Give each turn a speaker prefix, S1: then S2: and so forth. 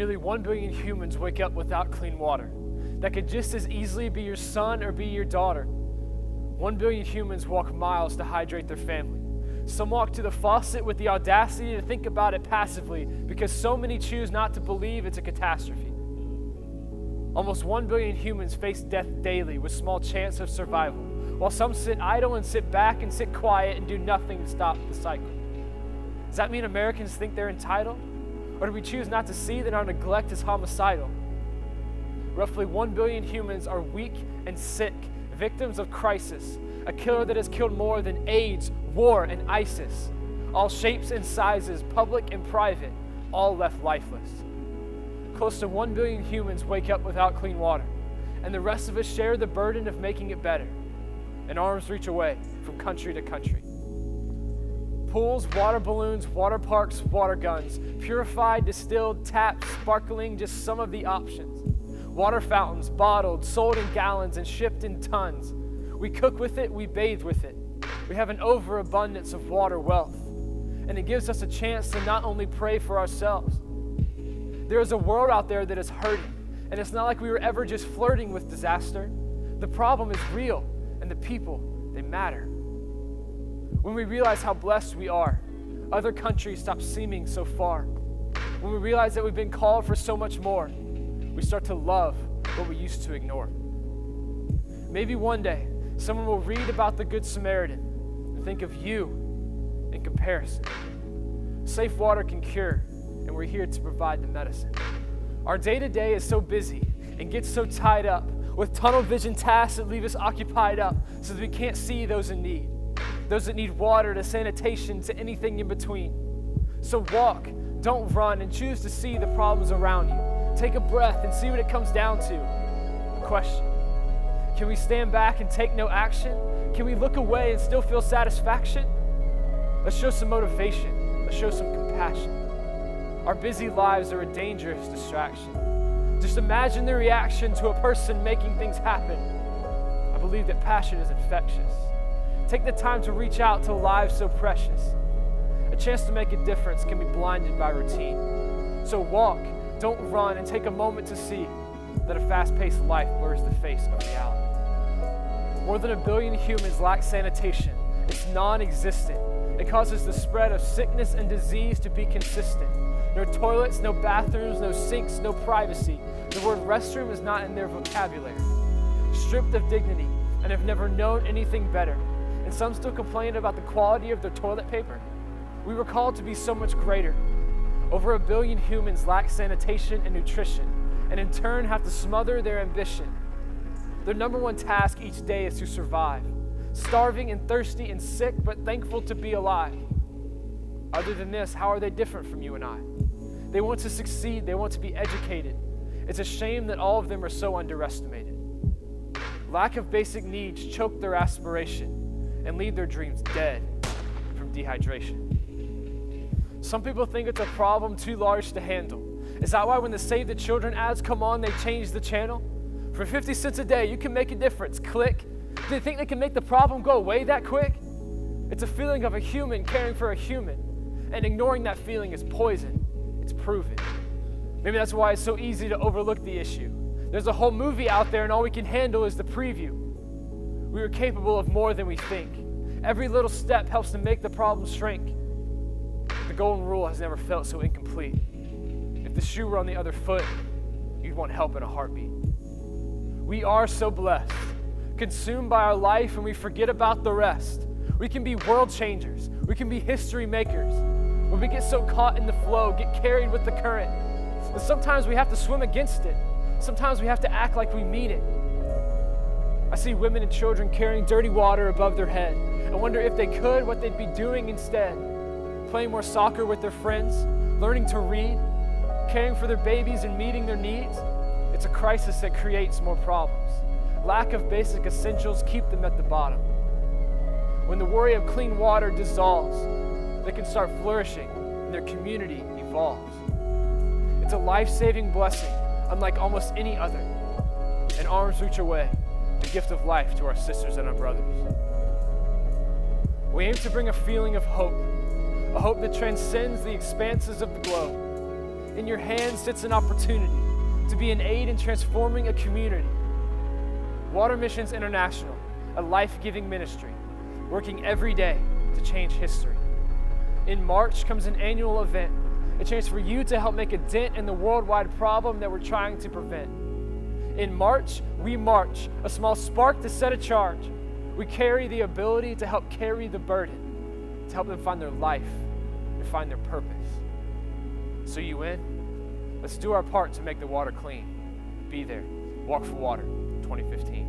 S1: Nearly 1 billion humans wake up without clean water that could just as easily be your son or be your daughter. 1 billion humans walk miles to hydrate their family. Some walk to the faucet with the audacity to think about it passively because so many choose not to believe it's a catastrophe. Almost 1 billion humans face death daily with small chance of survival, while some sit idle and sit back and sit quiet and do nothing to stop the cycle. Does that mean Americans think they're entitled? Or do we choose not to see that our neglect is homicidal? Roughly 1 billion humans are weak and sick, victims of crisis, a killer that has killed more than AIDS, war, and ISIS. All shapes and sizes, public and private, all left lifeless. Close to 1 billion humans wake up without clean water, and the rest of us share the burden of making it better. And arms reach away from country to country. Pools, water balloons, water parks, water guns, purified, distilled, tapped, sparkling, just some of the options. Water fountains, bottled, sold in gallons, and shipped in tons. We cook with it, we bathe with it. We have an overabundance of water wealth, and it gives us a chance to not only pray for ourselves. There is a world out there that is hurting, and it's not like we were ever just flirting with disaster. The problem is real, and the people, they matter. When we realize how blessed we are, other countries stop seeming so far. When we realize that we've been called for so much more, we start to love what we used to ignore. Maybe one day, someone will read about the Good Samaritan and think of you in comparison. Safe water can cure, and we're here to provide the medicine. Our day-to-day is so busy and gets so tied up with tunnel vision tasks that leave us occupied up so that we can't see those in need. Those that need water to sanitation to anything in between. So walk, don't run, and choose to see the problems around you. Take a breath and see what it comes down to. A question. Can we stand back and take no action? Can we look away and still feel satisfaction? Let's show some motivation. Let's show some compassion. Our busy lives are a dangerous distraction. Just imagine the reaction to a person making things happen. I believe that passion is infectious. Take the time to reach out to lives so precious. A chance to make a difference can be blinded by routine. So walk, don't run, and take a moment to see that a fast-paced life blurs the face of reality. More than 1 billion humans lack sanitation. It's non-existent. It causes the spread of sickness and disease to be consistent. No toilets, no bathrooms, no sinks, no privacy. The word restroom is not in their vocabulary. Stripped of dignity and have never known anything better. And some still complain about the quality of their toilet paper. We were called to be so much greater. Over 1 billion humans lack sanitation and nutrition, and in turn have to smother their ambition. Their number one task each day is to survive, starving and thirsty and sick, but thankful to be alive. Other than this, how are they different from you and I? They want to succeed, they want to be educated. It's a shame that all of them are so underestimated. Lack of basic needs choke their aspiration and leave their dreams dead from dehydration. Some people think it's a problem too large to handle. Is that why when the Save the Children ads come on, they change the channel? For 50 cents a day, you can make a difference. Click. Do they think they can make the problem go away that quick? It's a feeling of a human caring for a human, and ignoring that feeling is poison. It's proven. Maybe that's why it's so easy to overlook the issue. There's a whole movie out there, and all we can handle is the preview. We are capable of more than we think. Every little step helps to make the problem shrink. The golden rule has never felt so incomplete. If the shoe were on the other foot, you'd want help in a heartbeat. We are so blessed, consumed by our life, and we forget about the rest. We can be world changers. We can be history makers. When we get so caught in the flow, get carried with the current, and sometimes we have to swim against it. Sometimes we have to act like we mean it. I see women and children carrying dirty water above their head. I wonder if they could, what they'd be doing instead. Playing more soccer with their friends, learning to read, caring for their babies and meeting their needs. It's a crisis that creates more problems. Lack of basic essentials keep them at the bottom. When the worry of clean water dissolves, they can start flourishing and their community evolves. It's a life-saving blessing, unlike almost any other. And arms reach away, the gift of life to our sisters and our brothers. We aim to bring a feeling of hope, a hope that transcends the expanses of the globe. In your hands sits an opportunity to be an aid in transforming a community. Water Missions International, a life-giving ministry, working every day to change history. In March comes an annual event, a chance for you to help make a dent in the worldwide problem that we're trying to prevent. In March, we march, a small spark to set a charge. We carry the ability to help carry the burden, to help them find their life and find their purpose. So you in? Let's do our part to make the water clean. Be there. Walk for Water 2015.